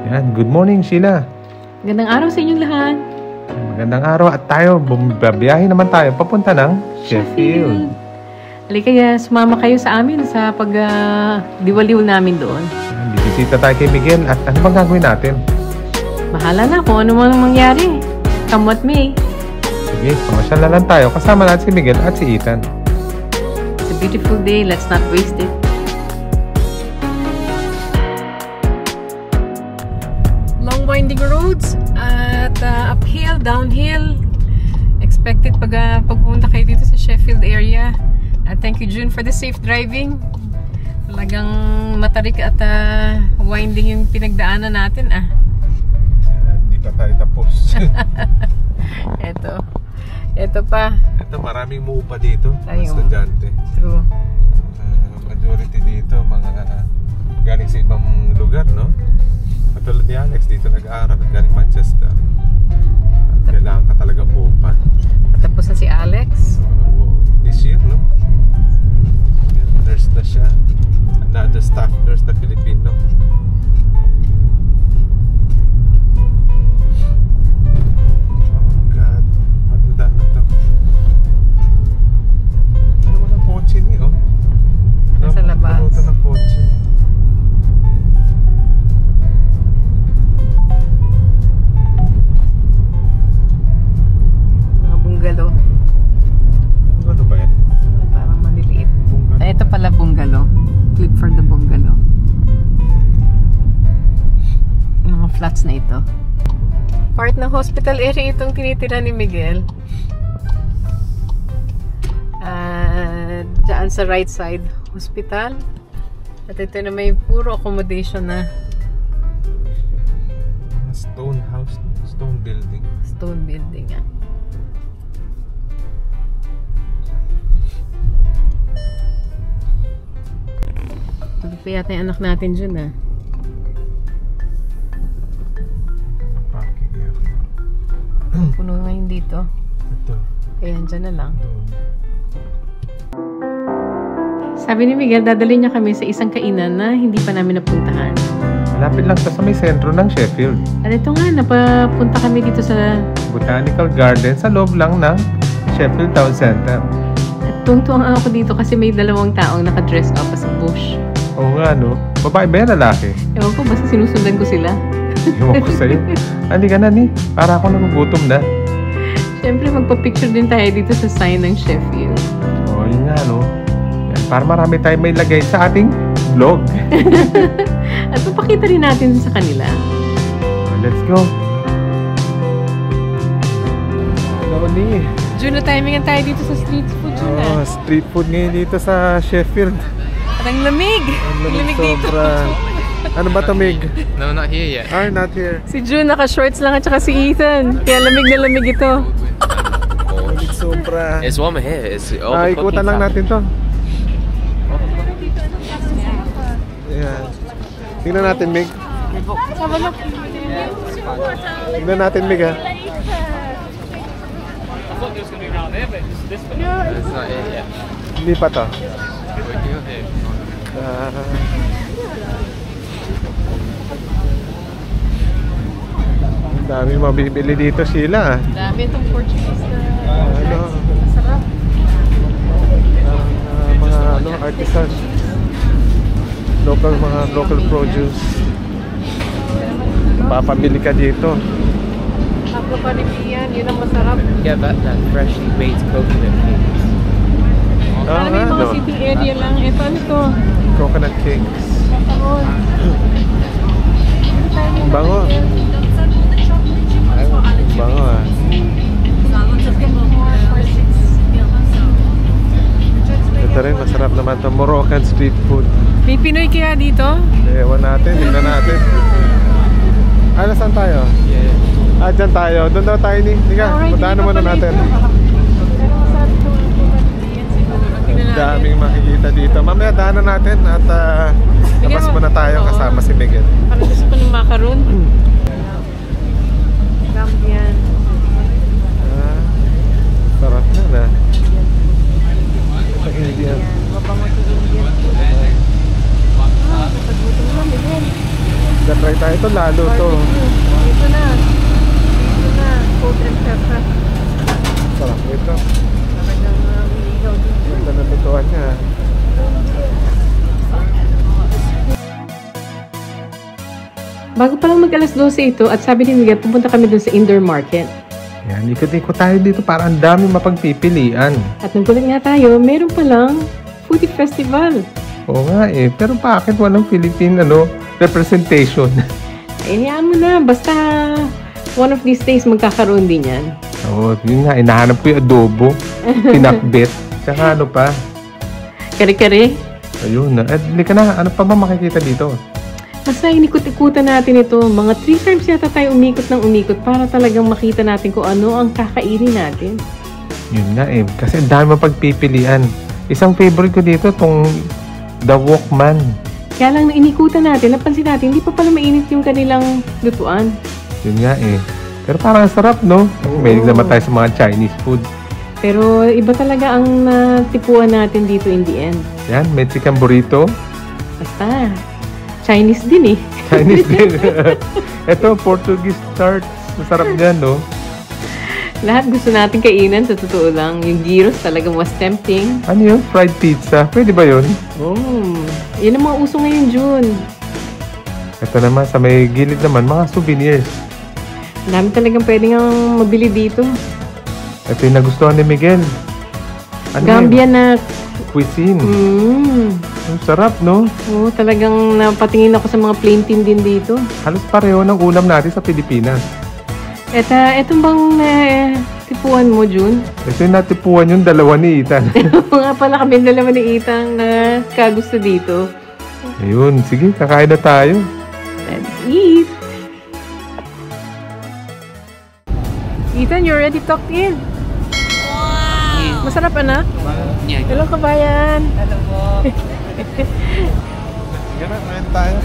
Yan, good morning Sheila. Magandang araw sa inyong lahat. Magandang araw at tayo, bumabiyahe naman tayo papunta ng Sheffield. Halika, sumama kayo sa amin sa pag-diwaliw namin doon. Bibisita tayo kay Miguel at ano bang gagawin natin? Bahala na kung ano man mangyari. Come with me. Sige, pamasyal na lang tayo kasama natin si Miguel at si Ethan. It's a beautiful day. Let's not waste it. Long winding roads at uphill, downhill. Expected pagpunta kayo dito sa Sheffield area. Thank you, June, for the safe driving. Talagang matarik at winding yung pinagdaanan natin. Hindi pa tayo tapos. Ito pa. Ito, maraming muupa dito, mga estudyante. True. Majority dito, mga galing sa ibang lugar, no? Katulad ni Alex, dito nag-aaral, galing Manchester. At kailangan ka talaga muupa. Tapos na si Alex. This year, no? Nurse na siya. Another staff nurse na Filipino. Nasa labas. Ng kotse. Mga bungalow. Bungalow ba yan? Parang maliliit. Ito pala bungalow. Clip for the bungalow. Mga flats na ito. Part ng hospital area itong tinitira ni Miguel. Diyan sa right side, hospital. At ito na may puro accommodation na. Stone house, stone building. Stone building, ah. Sabi pa yata yung anak natin dyan, ah. Parking area. Puno ngayon dito. Ito. Kaya dyan na lang. Sabi ni Miguel, dadalhin niya kami sa isang kainan na hindi pa namin napuntahan. Malapit lang sa may sentro ng Sheffield. At ito nga, napapunta kami dito sa Botanical Garden sa loob lang ng Sheffield Town Center. At tungtuang ako dito kasi may dalawang taong nakadress up as a bush. Oo nga, no? Babae ba yan, lalaki? Ewan ko, basta sinusundan ko sila. Ewan ko sa'yo. Hindi ka na, ni. Para ako nagugutom na. Siyempre, magpa-picture din tayo dito sa sign ng Sheffield. Oo, yun nga, no? Yan, para marami tayong may lagay sa ating vlog. At papakita rin natin sa kanila. Let's go. Hello, ni. June, na timingan tayo dito sa street food, June. Oh, street food ngayon dito sa Sheffield. At ang lamig. Ang lamig dito. Ano ba ito, Mig? No, not here yet. Not here. Si June, naka-shorts lang at saka si Ethan. Kaya lamig na lamig ito. Lamig sobra. It's warmer here. It's overcooking. Ikutan lang natin to. Ayan. Tingnan natin, Mig. Tingnan natin, Mig, ha? It's not here yet. Hindi pa to. We're here. Ang dami mabibili dito, Sheila. Dami itong Portuguese na Ano? masarap. Mga artisan. Mga local produce. Papabili ka dito. Ako pa rin yan. Yun ang masarap. Yeah, that freshly baked coconut cakes. Alam mo yung mga sitting area lang. Ito, ano to? Coconut cakes. Masaon. Bango. Bango, ah. Ito rin, masarap naman to. Moroccan street food. May Pinoy kaya dito? Ewan natin, tingnan natin. Saan tayo? Yeah. Dyan tayo. Doon daw tayo ni. Hindi ka, puntahan naman na natin. Daming makikita dito. Mamaya daanan natin at labas muna tayo kasama si Miguel. Parang gusto ko ng macaron. Gambian. Sarap na. Ito Indian. Mabango si Indian. Pagbuto naman, Miguel. Try tayo ito, lalo to. Dito na. Dito na. Cold and pepper. Sarap ito. Talagang umiigaw dito. Ganda na lutuan niya. Bago pa lang mag-alas 12 ito at sabi ni Miguel, pupunta kami dun sa indoor market. Yan, ikot-ikot tayo dito para ang dami mapagpipilian. At nung gulat nga tayo, meron palang foodie festival. Oo nga eh, pero bakit walang Philippine representation? Ay, hayaan mo na. Basta one of these days magkakaroon din yan. Oo, yun nga, inahanap ko yung adobo, pinakbet, tsaka ano pa. Kare-kare. Ayun, ka na, ano pa ba makikita dito? Basta inikot-ikutan natin ito. Mga 3 times yata tayo umikot ng umikot para talagang makita natin kung ano ang kakainin natin. Yun nga eh, kasi ang dami mapagpipilian. Isang favorite ko dito, tong The Walkman. Kaya lang inikutan natin, napansin natin, hindi pa pala mainit yung kanilang lutuan. Yun nga eh. Pero parang sarap, no? May naman tayo sa mga Chinese food. Pero iba talaga ang tipuan natin dito in the end. Yan, Mexican burrito. Basta, Chinese din eh. Chinese din. Ito, Portuguese tarts. Masarap dyan, no? Lahat gusto natin kainan, sa totoo lang. Yung gyros talagang was tempting. Ano yun? Fried pizza. Pwede ba yun? Oh, yun ang mga uso ngayon, June. Ito naman, sa may gilid naman, mga souvenirs. Ang dami talagang pwedeng mabili dito. Ito yung nagustuhan ni Miguel. Ano Gambia yun? na Cuisine. Ang sarap, no? Oo, talagang napatingin ako sa mga plain tin din dito. Halos pareho ng ulam natin sa Pilipinas. Etong bang tipuan mo, June? Ito yung natipuan yung dalawa ni Ethan. Nga pala kami dalawa ni Ethan na kagusto dito. Ayun, sige, kakain na tayo. Let's eat! Ethan, you're already tucked in. Wow! Masarap, anak? Yeah. Hello, kabayan! Hello po. Sige na, kain tayo.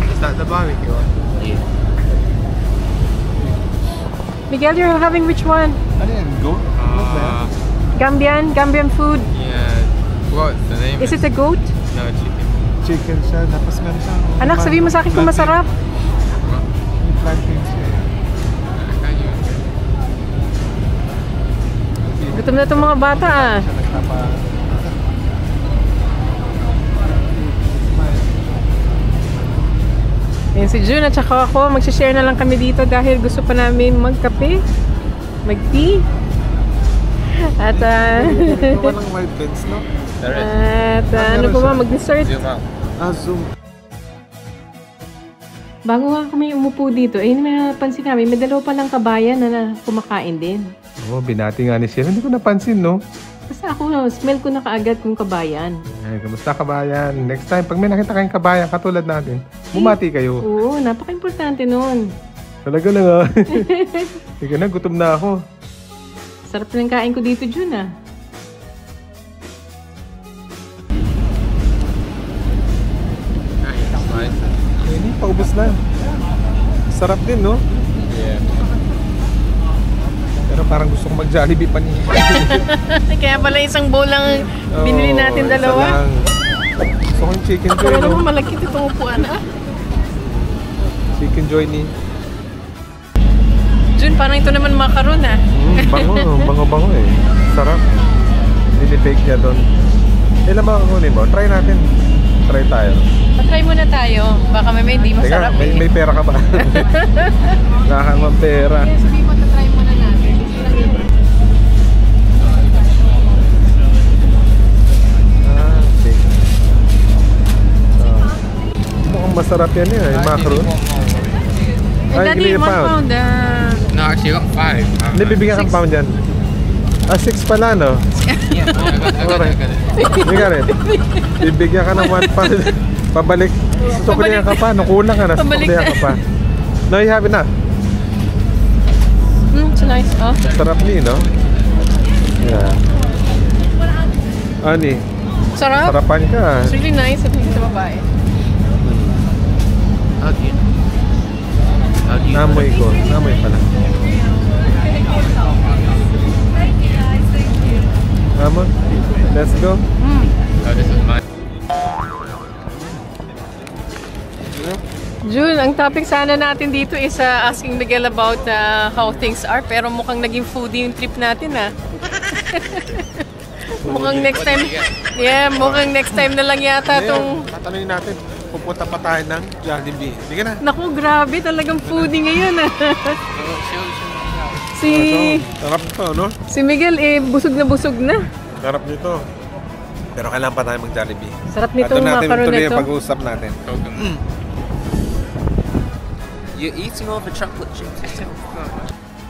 Is that the barbecue? Yeah. Miguel, you're having which one? Ano yan? Goat? Gambian food. Yeah. What's the name? Is it a goat? No, chicken. Chicken siya, tapos meron siya. Anak, sabihin mo sa akin kung masarap. May plantains siya. Gutom na itong mga bata ah. Siya nagtapa. Ayan si June at saka ako, magsishare na lang kami dito dahil gusto pa namin magkape, mag-tea. At Walang white beds, no? ano pa ba, mag-dessert. Zoom out. Zoom. Bago nga kami umupo dito, ay napansin namin, may dalawa palang kabayan na kumakain din. Oo, binati nga ni Sheila. Hindi ko napansin, no? Basta ako, smell ko na kaagad kung kabayan. Ay, kamusta kabayan? Next time, pag may nakita kayong kabayan katulad natin, bumati kayo. Oo, napaka-importante nun. Talaga lang ah. Sige na, gutom na ako. Sarap ng kain ko dito, June ah. Nice. Hindi, paubos na. Sarap din, no? Yeah. Pero parang gusto kong mag-Jollibee pa niya. Kaya pala isang bowl lang binili natin dalawa. Gusto ko yung chicken joy, Pero no? naman malagkit itong upuan ah. Chicken joy ni. June, parang ito naman macaron ah. Bango eh. Sarap. Nilibake niya doon. Ilan mga kunin mo? Try natin. Try tayo. Patry muna tayo. Baka may hindi masarap Teka, may pera ka ba? Wala kang mga pera. Kaya sabihin mo, tatry muna natin. Okay. Mukhang masarap yan eh. Yung macaron. Ay, Daddy, 1 pound. No, actually, I got 5. Hindi, bibigyan kang pound dyan. 6 pala, no? Yeah, I got it. Bigyan rin. Bibigyan ka ng 1 pound. Pabalik. Suklihan ka pa. Nung kulang ka na. Suklihan ka pa. No, you have enough. It's nice. Oh. Sarap ni, no? Yeah. Ani, Sarap. sarapan ka. It's really nice at least sa babae. Okay. Okay. Namoy ko. Namoy pala. Namoy. Let's go. Oh, this is mine. June, ang topic sana natin dito is asking Miguel about how things are. Pero mukhang naging foodie yung trip natin, ha? Mukhang next time, mukhang next time na lang yata tong... Tatanungin natin, pupunta pa tayo ng Jollibee. Hindi ka na. Naku, grabe, talagang foodie ngayon, ha? Sarap to, no? Si Miguel, busog na. Sarap nito. Pero kailangan pa tayo mag-Jollibee. Sarap nito, At doon natin macaron tuloy nito. yung pag-uusap natin. You're eating all the chocolate chips.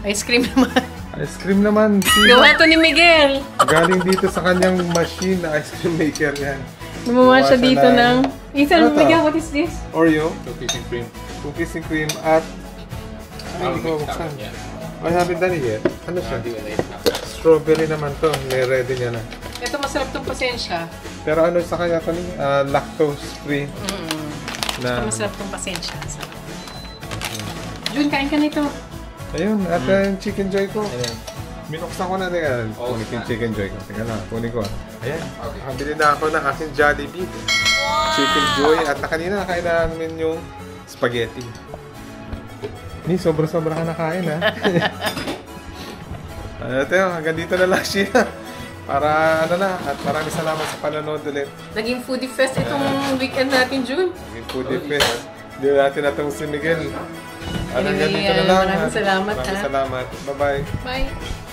Ice cream naman. Ice cream naman. Gawa to ni Miguel. Galing dito sa kanyang machine na ice cream maker yan. Gumawa siya dito ng... Ethan, Ano to? Miguel, what is this? Oreo, Cookies and cream. cookies and cream, at... Ay, hindi ko mabuksan. I haven't done it yet. Ano siya? Do it later. Strawberry naman to. Ready niya na. Ito masarap tong pasensya. Pero ano sa kanya to? Lactose free. Ito masarap tong pasensya. Jun, kain ka nito. Ayun, at yung chicken joy ko. Minuksan ko na rin. Kunin ko yung chicken joy ko. Teka lang, kunin ko. Ayan, nakabili na ako ng aking Jollibee. Chicken joy. At kanina nakain namin yung spaghetti. Ni, sobra-sobra ka nakain, ha? Ito yun, hanggang dito na lang siya. Para ano na, at maraming salamat sa panonood ulit. Naging foodie fest itong weekend natin, Jun. Naging foodie fest. Hindi natin natong si Miguel. At hanggang dito na lang. Maraming salamat, Maraming ha? salamat. Bye-bye. Bye.